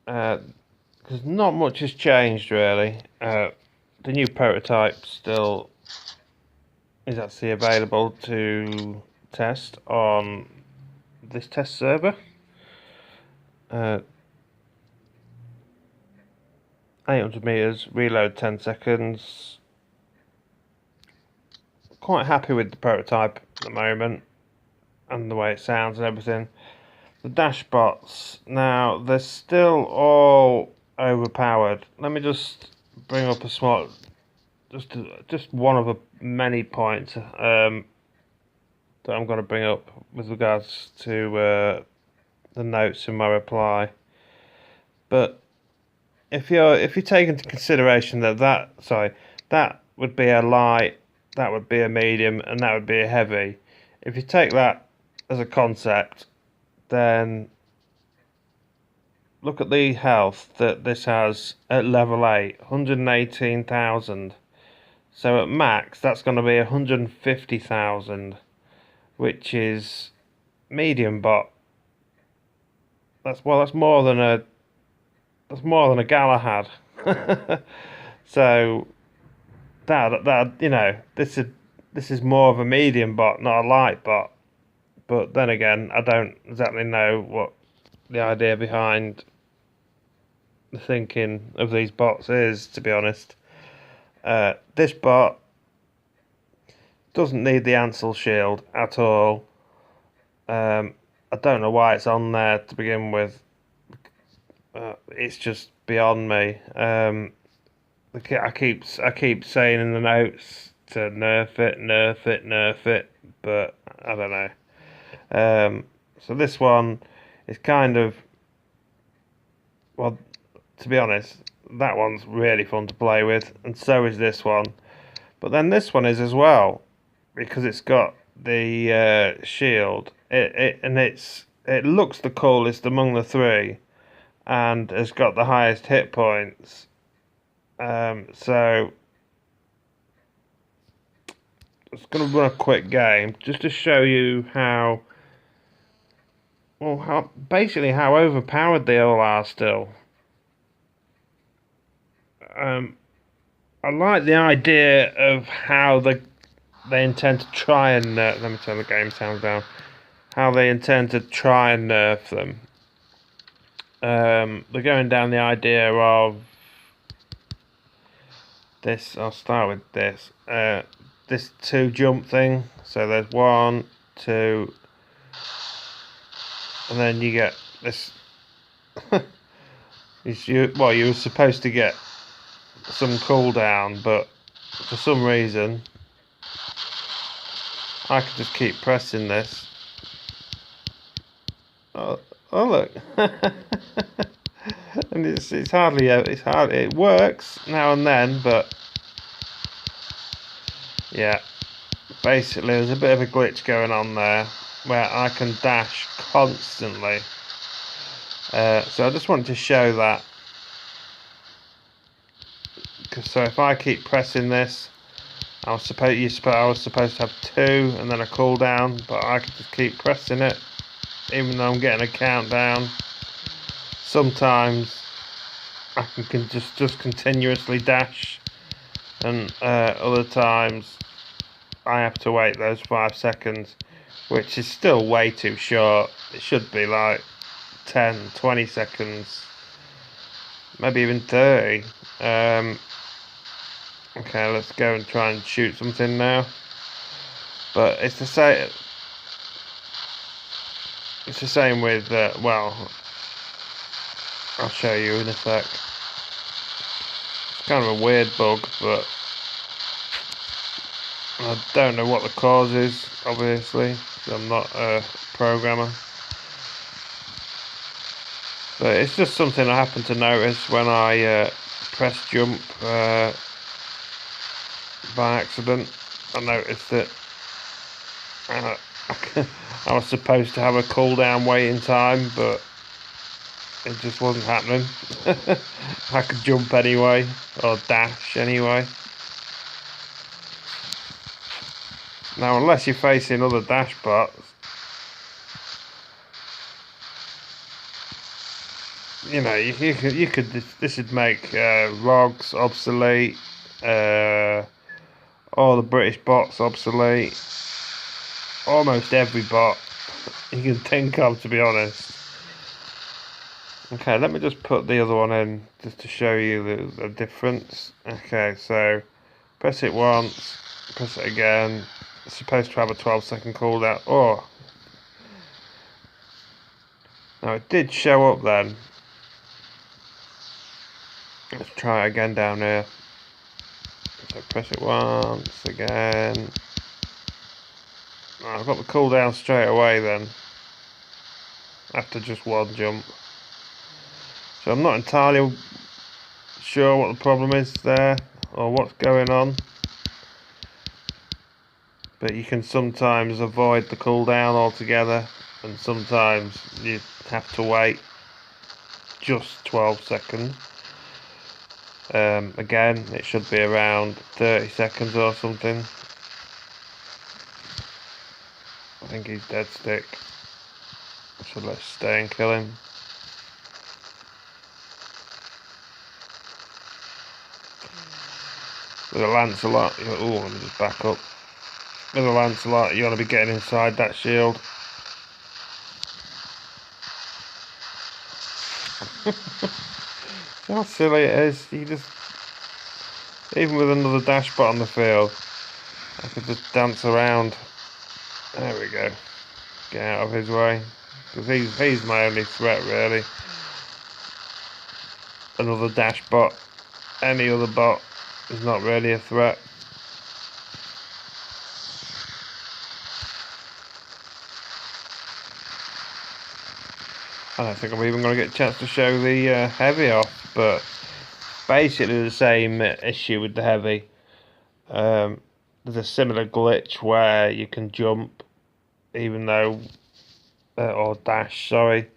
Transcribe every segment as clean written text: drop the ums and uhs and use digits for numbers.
because not much has changed really. The new prototype still is actually available to test on this test server. 800 meters, reload 10 seconds. Quite happy with the prototype at the moment and the way it sounds and everything. The dash bots, now they're still all overpowered. Let me just bring up a small, just one of the many points that I'm going to bring up with regards to the notes in my reply. But if you take into consideration that would be a light, that would be a medium, and that would be a heavy. If you take that as a concept, then look at the health that this has at level 8, 118,000. So at max, that's going to be 150,000, which is medium bot. That's more than a Galahad. So this is more of a medium bot, not a light bot. But then again, I don't exactly know what the idea behind the thinking of these bots is, to be honest. This bot doesn't need the Ansel shield at all. I don't know why it's on there to begin with. It's just beyond me. I keep saying in the notes to nerf it, but I don't know. So this one is kind of, well, to be honest, that one's really fun to play with, and so is this one. But then this one is as well, because it's got the shield. It looks the coolest among the three, and has got the highest hit points. So it's going to run a quick game just to show you how how overpowered they all are still. I like the idea of how they intend to try and let me turn the game sound down. How they intend to try and nerf them. They're going down the idea of this. I'll start with this. This 2 jump thing. So there's 1, 2, and then you get this. You were supposed to get some cooldown, but for some reason I could just keep pressing this. Oh look. And it works now and then, but yeah, basically there's a bit of a glitch going on there where I can dash constantly. So I just wanted to show that. So if I keep pressing this, I was supposed to have 2 and then a cooldown, but I could just keep pressing it, even though I'm getting a countdown. Sometimes I can just continuously dash, and other times I have to wait those 5 seconds, which is still way too short. It should be like 10, 20 seconds, maybe even 30. Okay, let's go and try and shoot something now. But it's the same. It's the same with well, I'll show you in a sec. It's kind of a weird bug, but I don't know what the cause is, obviously, 'cause I'm not a programmer. But it's just something I happened to notice when I press jump by accident. I noticed that I was supposed to have a cooldown waiting time, but it just wasn't happening. I could jump anyway, or dash anyway. Now, unless you're facing other dash bots, you know, you could this would make Rogs obsolete, all the British bots obsolete, almost every bot you can think of, to be honest. Okay, let me just put the other one in just to show you the difference. Okay, so press it once, press it again. It's supposed to have a 12-second cooldown. Oh, now it did show up then. Let's try it again down here. So press it once again. Oh, I've got the cooldown straight away then, after just one jump. So I'm not entirely sure what the problem is there, or what's going on. But you can sometimes avoid the cooldown altogether, and sometimes you have to wait just 12 seconds. Again, it should be around 30 seconds or something. I think he's dead stick, so let's stay and kill him. With a Lancelot, oh, let me just back up. With a Lancelot, you want to be getting inside that shield. How silly it is. You just, even with another dash bot on the field, I could just dance around. There we go. Get out of his way, because he's my only threat really. Another dash bot, any other bot is not really a threat. I don't think I'm even going to get a chance to show the heavy off, but basically the same issue with the heavy. There's a similar glitch where you can jump, even though, or dash, sorry,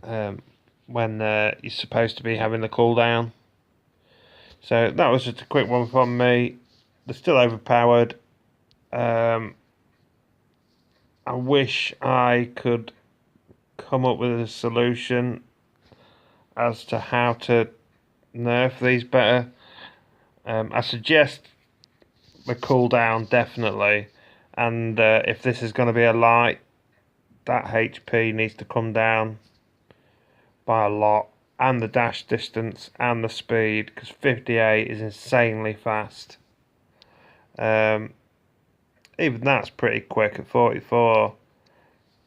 when you're supposed to be having the cooldown. So that was just a quick one from me. They're still overpowered. I wish I could come up with a solution as to how to nerf these better. I suggest the cooldown definitely, and if this is going to be a light, that HP needs to come down by a lot, and the dash distance and the speed, because 58 is insanely fast. Even that's pretty quick at 44.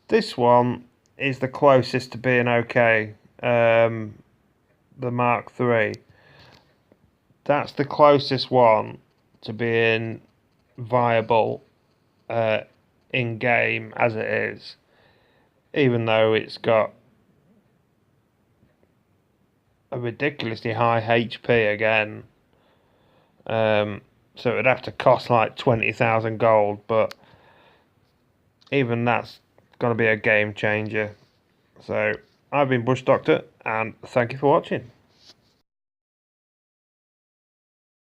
This one is the closest to being okay. The Mark III. That's the closest one to being viable in game as it is, even though it's got a ridiculously high HP again. So it'd have to cost like 20,000 gold, but even that's going to be a game changer. So I've been Bush Doctor, and thank you for watching.